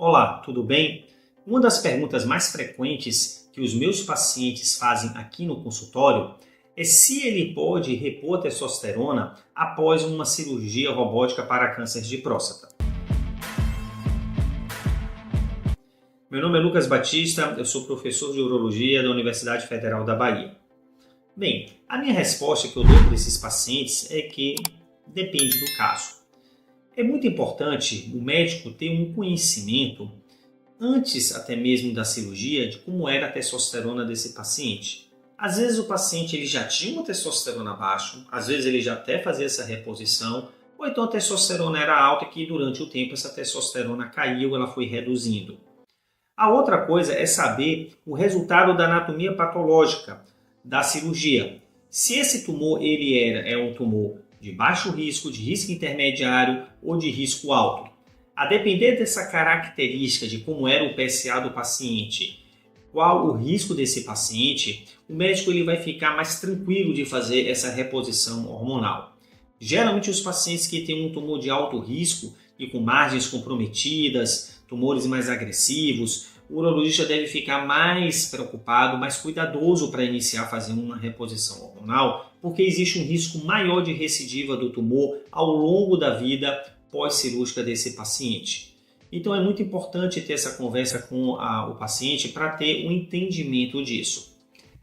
Olá, tudo bem? Uma das perguntas mais frequentes que os meus pacientes fazem aqui no consultório é se ele pode repor a testosterona após uma cirurgia robótica para câncer de próstata. Meu nome é Lucas Batista, eu sou professor de urologia da Universidade Federal da Bahia. Bem, a minha resposta que eu dou para esses pacientes é que depende do caso. É muito importante o médico ter um conhecimento, antes até mesmo da cirurgia, de como era a testosterona desse paciente. Às vezes o paciente ele já tinha uma testosterona baixa, às vezes ele já até fazia essa reposição, ou então a testosterona era alta que durante o tempo essa testosterona caiu, ela foi reduzindo. A outra coisa é saber o resultado da anatomia patológica da cirurgia. Se esse tumor ele é um tumor de baixo risco, de risco intermediário ou de risco alto. A depender dessa característica de como era o PSA do paciente, qual o risco desse paciente, o médico ele vai ficar mais tranquilo de fazer essa reposição hormonal. Geralmente os pacientes que têm um tumor de alto risco e com margens comprometidas, tumores mais agressivos, o urologista deve ficar mais preocupado, mais cuidadoso para iniciar a fazer uma reposição hormonal, porque existe um risco maior de recidiva do tumor ao longo da vida pós-cirúrgica desse paciente. Então é muito importante ter essa conversa com o paciente para ter um entendimento disso.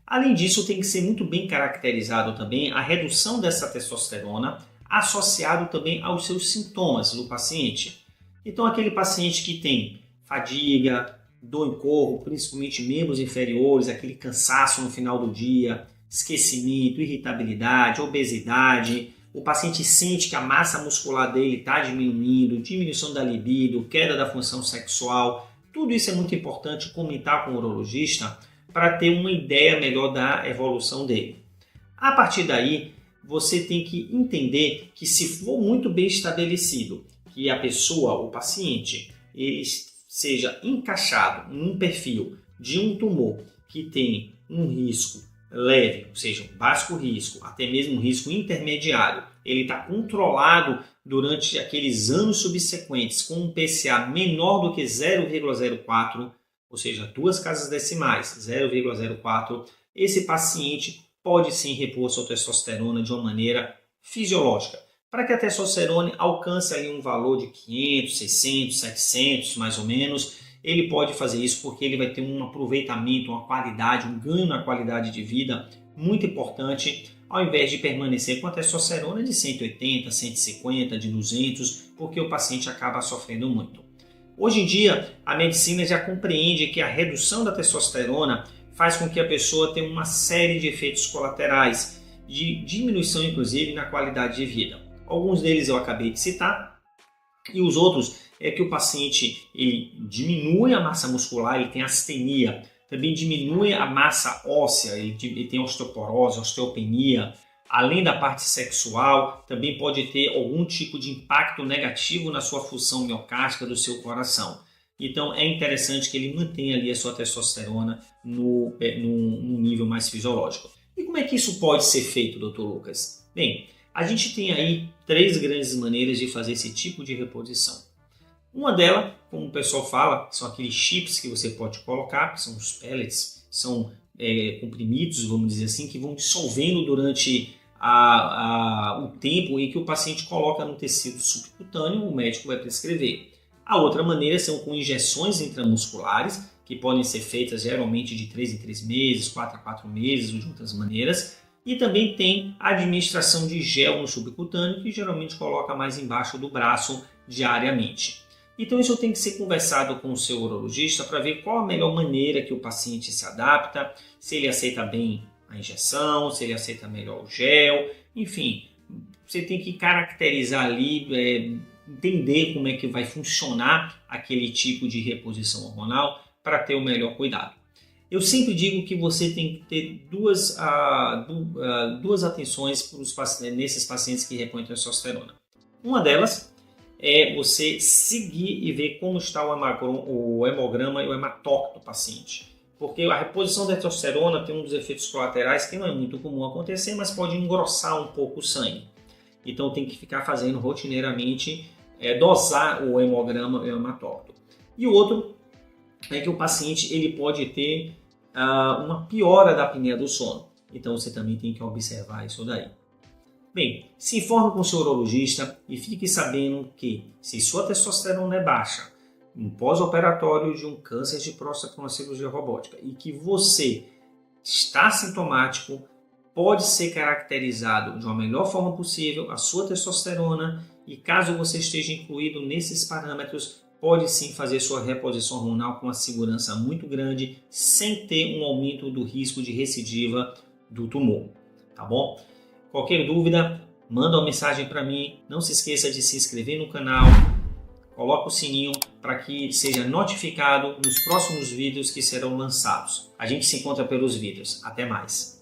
Além disso, tem que ser muito bem caracterizado também a redução dessa testosterona associado também aos seus sintomas do paciente. Então aquele paciente que tem fadiga, dor em corpo, principalmente membros inferiores, aquele cansaço no final do dia, esquecimento, irritabilidade, obesidade, o paciente sente que a massa muscular dele está diminuindo, diminuição da libido, queda da função sexual, tudo isso é muito importante comentar com o urologista para ter uma ideia melhor da evolução dele. A partir daí, você tem que entender que se for muito bem estabelecido que a pessoa, o paciente, ele seja encaixado em um perfil de um tumor que tem um risco leve, ou seja, um baixo risco, até mesmo um risco intermediário, ele está controlado durante aqueles anos subsequentes com um PSA menor do que 0,04, ou seja, 2 casas decimais, 0,04, esse paciente pode sim repor sua testosterona de uma maneira fisiológica, para que a testosterona alcance ali um valor de 500, 600, 700 mais ou menos. Ele pode fazer isso porque ele vai ter um aproveitamento, uma qualidade, um ganho na qualidade de vida muito importante, ao invés de permanecer com a testosterona de 180, 150, de 200, porque o paciente acaba sofrendo muito. Hoje em dia, a medicina já compreende que a redução da testosterona faz com que a pessoa tenha uma série de efeitos colaterais, de diminuição inclusive na qualidade de vida. Alguns deles eu acabei de citar, e os outros é que o paciente ele diminui a massa muscular, ele tem astenia, também diminui a massa óssea, ele tem osteoporose, osteopenia, além da parte sexual, também pode ter algum tipo de impacto negativo na sua função miocárdica do seu coração. Então é interessante que ele mantenha ali a sua testosterona num nível mais fisiológico. E como é que isso pode ser feito, Dr. Lucas? Bem, a gente tem aí 3 grandes maneiras de fazer esse tipo de reposição. Uma delas, como o pessoal fala, são aqueles chips que você pode colocar, que são os pellets, são comprimidos, vamos dizer assim, que vão dissolvendo durante o tempo em que o paciente coloca no tecido subcutâneo, o médico vai prescrever. A outra maneira são com injeções intramusculares, que podem ser feitas geralmente de 3 em 3 meses, 4 a 4 meses, ou de outras maneiras. E também tem a administração de gel no subcutâneo, que geralmente coloca mais embaixo do braço diariamente. Então isso tem que ser conversado com o seu urologista para ver qual a melhor maneira que o paciente se adapta, se ele aceita bem a injeção, se ele aceita melhor o gel, enfim, você tem que caracterizar ali, entender como é que vai funcionar aquele tipo de reposição hormonal para ter o melhor cuidado. Eu sempre digo que você tem que ter duas atenções nesses pacientes que repõem testosterona. Uma delas é você seguir e ver como está o hemograma e o hematócrito do paciente. Porque a reposição da testosterona tem um dos efeitos colaterais que não é muito comum acontecer, mas pode engrossar um pouco o sangue. Então tem que ficar fazendo rotineiramente, dosar o hemograma e o hematócrito. E o outro é que o paciente ele pode ter uma piora da apneia do sono. Então você também tem que observar isso daí. Bem, se informe com o seu urologista e fique sabendo que se sua testosterona é baixa, um pós-operatório de um câncer de próstata com uma cirurgia robótica e que você está sintomático, pode ser caracterizado de uma melhor forma possível a sua testosterona e caso você esteja incluído nesses parâmetros, pode sim fazer sua reposição hormonal com uma segurança muito grande, sem ter um aumento do risco de recidiva do tumor, tá bom? Qualquer dúvida, manda uma mensagem para mim, não se esqueça de se inscrever no canal, coloca o sininho para que seja notificado nos próximos vídeos que serão lançados. A gente se encontra pelos vídeos. Até mais!